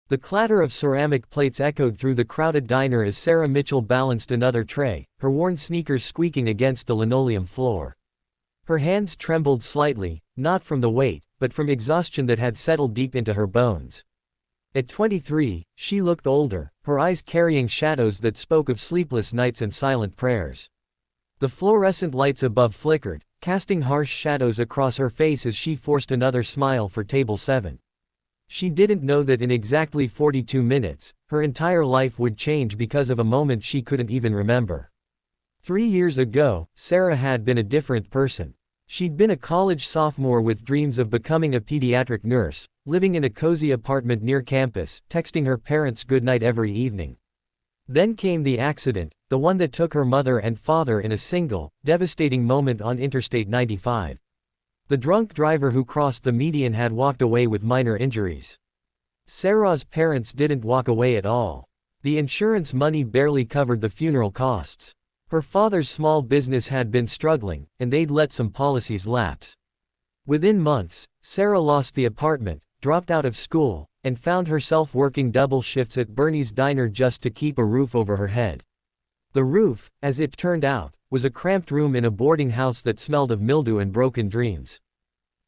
The clatter of ceramic plates echoed through the crowded diner as Sarah Mitchell balanced another tray, her worn sneakers squeaking against the linoleum floor. Her hands trembled slightly, not from the weight, but from exhaustion that had settled deep into her bones. At 23, she looked older, her eyes carrying shadows that spoke of sleepless nights and silent prayers. The fluorescent lights above flickered, casting harsh shadows across her face as she forced another smile for table 7. She didn't know that in exactly 42 minutes, her entire life would change because of a moment she couldn't even remember. 3 years ago, Sarah had been a different person. She'd been a college sophomore with dreams of becoming a pediatric nurse, living in a cozy apartment near campus, texting her parents goodnight every evening. Then came the accident, the one that took her mother and father in a single, devastating moment on Interstate 95. The drunk driver who crossed the median had walked away with minor injuries. Sarah's parents didn't walk away at all. The insurance money barely covered the funeral costs. Her father's small business had been struggling, and they'd let some policies lapse. Within months, Sarah lost the apartment, dropped out of school, and found herself working double shifts at Bernie's diner just to keep a roof over her head. The roof, as it turned out, was a cramped room in a boarding house that smelled of mildew and broken dreams.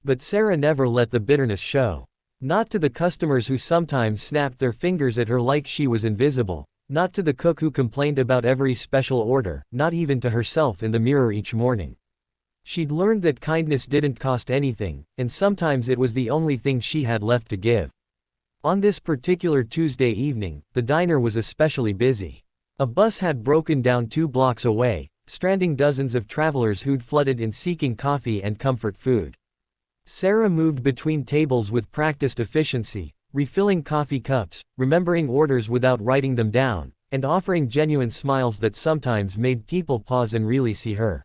But Sarah never let the bitterness show. Not to the customers who sometimes snapped their fingers at her like she was invisible. Not to the cook who complained about every special order, not even to herself in the mirror each morning. She'd learned that kindness didn't cost anything, and sometimes it was the only thing she had left to give. On this particular Tuesday evening, the diner was especially busy. A bus had broken down 2 blocks away, stranding dozens of travelers who'd flooded in seeking coffee and comfort food. Sarah moved between tables with practiced efficiency, refilling coffee cups, remembering orders without writing them down, and offering genuine smiles that sometimes made people pause and really see her.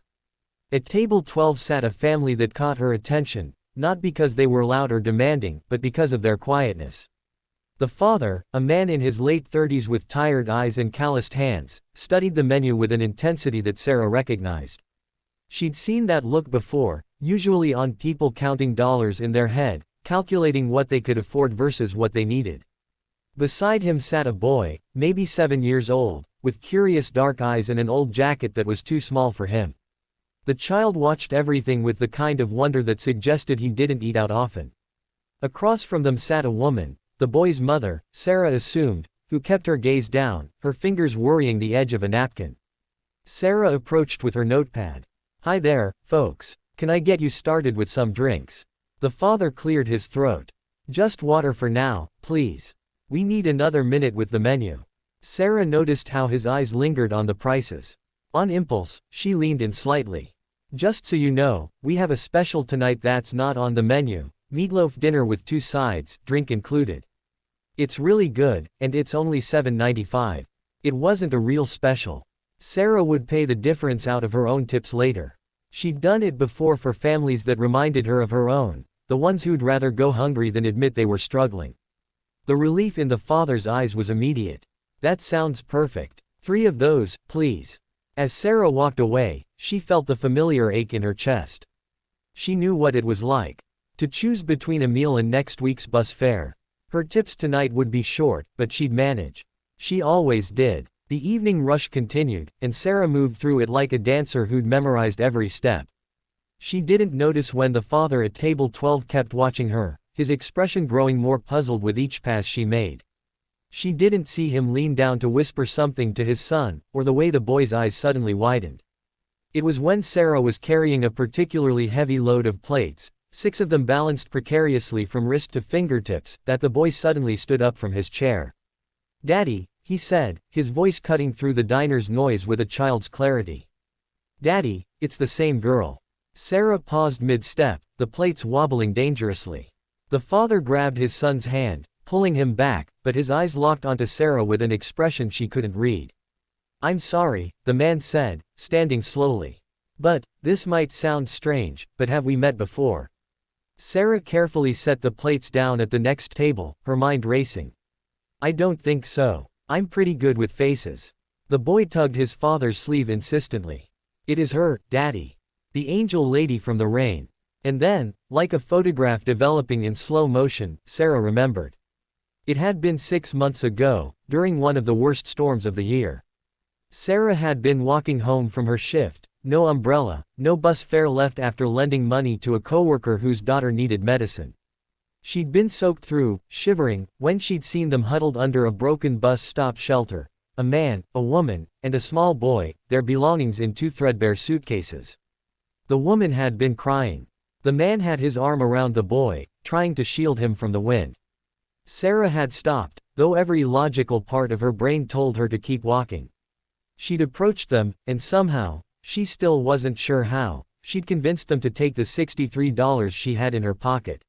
At table 12 sat a family that caught her attention, not because they were loud or demanding, but because of their quietness. The father, a man in his late 30s with tired eyes and calloused hands, studied the menu with an intensity that Sarah recognized. She'd seen that look before, usually on people counting dollars in their head, calculating what they could afford versus what they needed. Beside him sat a boy, maybe 7 years old, with curious dark eyes and an old jacket that was too small for him. The child watched everything with the kind of wonder that suggested he didn't eat out often. Across from them sat a woman, the boy's mother, Sarah assumed, who kept her gaze down, her fingers worrying the edge of a napkin. Sarah approached with her notepad. "Hi there, folks. Can I get you started with some drinks?" The father cleared his throat. "Just water for now, please. We need another minute with the menu." Sarah noticed how his eyes lingered on the prices. On impulse, she leaned in slightly. "Just so you know, we have a special tonight that's not on the menu. Meatloaf dinner with 2 sides, drink included. It's really good, and it's only $7.95. It wasn't a real special. Sarah would pay the difference out of her own tips later. She'd done it before for families that reminded her of her own, the ones who'd rather go hungry than admit they were struggling. The relief in the father's eyes was immediate. "That sounds perfect. 3 of those, please." As Sarah walked away, she felt the familiar ache in her chest. She knew what it was like to choose between a meal and next week's bus fare. Her tips tonight would be short, but she'd manage. She always did. The evening rush continued, and Sarah moved through it like a dancer who'd memorized every step. She didn't notice when the father at table 12 kept watching her, his expression growing more puzzled with each pass she made. She didn't see him lean down to whisper something to his son, or the way the boy's eyes suddenly widened. It was when Sarah was carrying a particularly heavy load of plates, 6 of them balanced precariously from wrist to fingertips, that the boy suddenly stood up from his chair. "Daddy," he said, his voice cutting through the diner's noise with a child's clarity. "Daddy, it's the same girl." Sarah paused mid-step, the plates wobbling dangerously. The father grabbed his son's hand, pulling him back, but his eyes locked onto Sarah with an expression she couldn't read. "I'm sorry," the man said, standing slowly. "But, this might sound strange, but have we met before?" Sarah carefully set the plates down at the next table, her mind racing. "I don't think so. I'm pretty good with faces." The boy tugged his father's sleeve insistently. "It is her, Daddy. The angel lady from the rain." And then, like a photograph developing in slow motion, Sarah remembered. It had been 6 months ago, during one of the worst storms of the year. Sarah had been walking home from her shift, no umbrella, no bus fare left after lending money to a coworker whose daughter needed medicine. She'd been soaked through, shivering, when she'd seen them huddled under a broken bus stop shelter, a man, a woman, and a small boy, their belongings in 2 threadbare suitcases. The woman had been crying. The man had his arm around the boy, trying to shield him from the wind. Sarah had stopped, though every logical part of her brain told her to keep walking. She'd approached them, and somehow, she still wasn't sure how, she'd convinced them to take the $63 she had in her pocket.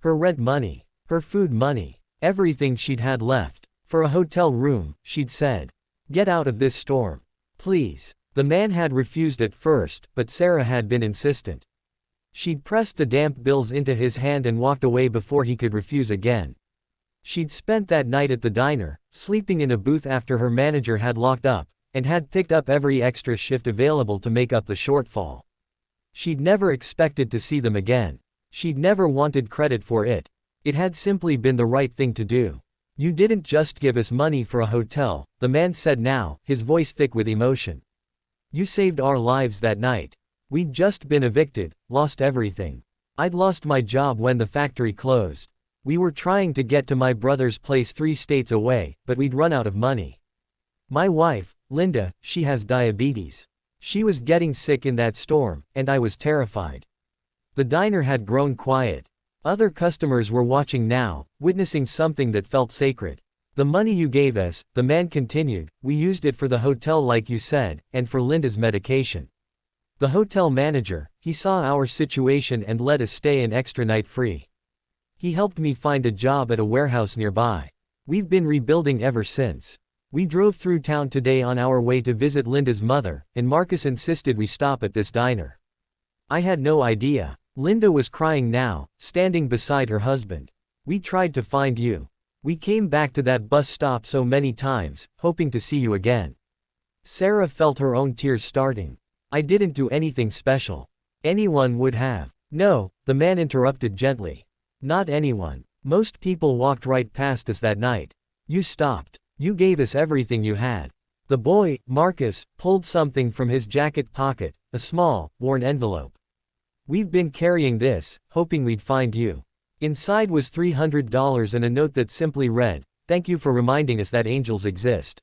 Her rent money, her food money, everything she'd had left. For a hotel room, she'd said. Get out of this storm. Please. The man had refused at first, but Sarah had been insistent. She'd pressed the damp bills into his hand and walked away before he could refuse again. She'd spent that night at the diner, sleeping in a booth after her manager had locked up, and had picked up every extra shift available to make up the shortfall. She'd never expected to see them again. She'd never wanted credit for it. It had simply been the right thing to do. You didn't just give us money for a hotel, the man said now, his voice thick with emotion. You saved our lives that night. We'd just been evicted, lost everything. I'd lost my job when the factory closed. We were trying to get to my brother's place 3 states away, but we'd run out of money. My wife, Linda, she has diabetes. She was getting sick in that storm, and I was terrified. The diner had grown quiet. Other customers were watching now, witnessing something that felt sacred. The money you gave us, the man continued, we used it for the hotel like you said, and for Linda's medication. The hotel manager, he saw our situation and let us stay an extra night free. He helped me find a job at a warehouse nearby. We've been rebuilding ever since. We drove through town today on our way to visit Linda's mother, and Marcus insisted we stop at this diner. I had no idea. Linda was crying now, standing beside her husband. We tried to find you. We came back to that bus stop so many times, hoping to see you again. Sarah felt her own tears starting. I didn't do anything special. Anyone would have. No, the man interrupted gently. Not anyone. Most people walked right past us that night. You stopped. You gave us everything you had. The boy, Marcus, pulled something from his jacket pocket, a small, worn envelope. We've been carrying this, hoping we'd find you. Inside was $300 and a note that simply read, thank you for reminding us that angels exist.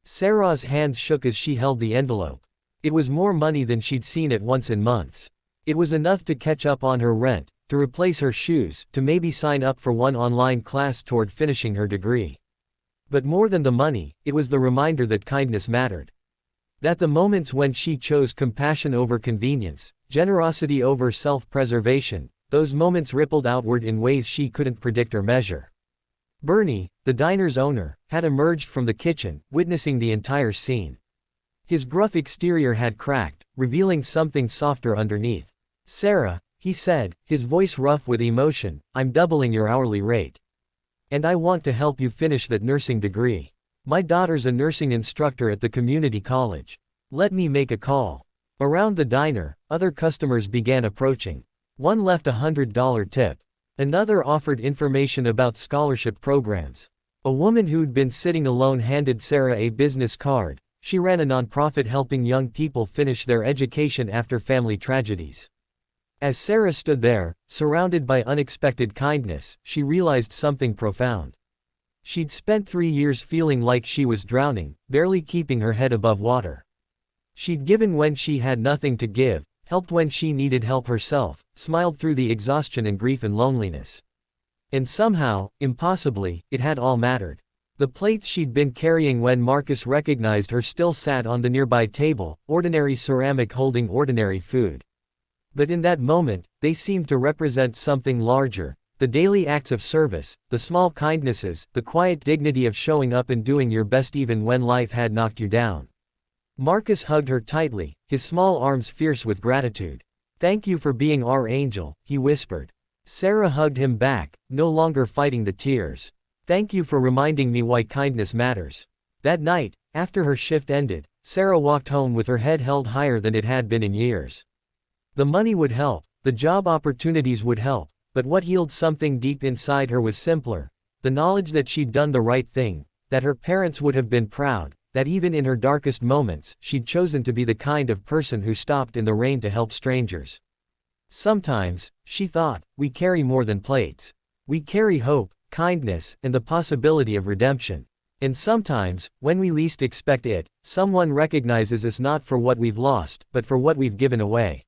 Sarah's hands shook as she held the envelope. It was more money than she'd seen at once in months. It was enough to catch up on her rent, to replace her shoes, to maybe sign up for one online class toward finishing her degree. But more than the money, it was the reminder that kindness mattered. That the moments when she chose compassion over convenience, generosity over self-preservation, those moments rippled outward in ways she couldn't predict or measure. Bernie, the diner's owner, had emerged from the kitchen, witnessing the entire scene. His gruff exterior had cracked, revealing something softer underneath. Sarah, he said, his voice rough with emotion, I'm doubling your hourly rate. And I want to help you finish that nursing degree. My daughter's a nursing instructor at the community college. Let me make a call. Around the diner, other customers began approaching. One left a $100 tip. Another offered information about scholarship programs. A woman who'd been sitting alone handed Sarah a business card. She ran a nonprofit helping young people finish their education after family tragedies. As Sarah stood there, surrounded by unexpected kindness, she realized something profound. She'd spent 3 years feeling like she was drowning, barely keeping her head above water. She'd given when she had nothing to give, helped when she needed help herself, smiled through the exhaustion and grief and loneliness. And somehow, impossibly, it had all mattered. The plates she'd been carrying when Marcus recognized her still sat on the nearby table, ordinary ceramic holding ordinary food. But in that moment, they seemed to represent something larger, the daily acts of service, the small kindnesses, the quiet dignity of showing up and doing your best even when life had knocked you down. Marcus hugged her tightly, his small arms fierce with gratitude. Thank you for being our angel, he whispered. Sarah hugged him back, no longer fighting the tears. Thank you for reminding me why kindness matters. That night, after her shift ended, Sarah walked home with her head held higher than it had been in years. The money would help, the job opportunities would help, but what healed something deep inside her was simpler. The knowledge that she'd done the right thing, that her parents would have been proud, that even in her darkest moments, she'd chosen to be the kind of person who stopped in the rain to help strangers. Sometimes, she thought, we carry more than plates. We carry hope, kindness, and the possibility of redemption. And sometimes, when we least expect it, someone recognizes us not for what we've lost, but for what we've given away.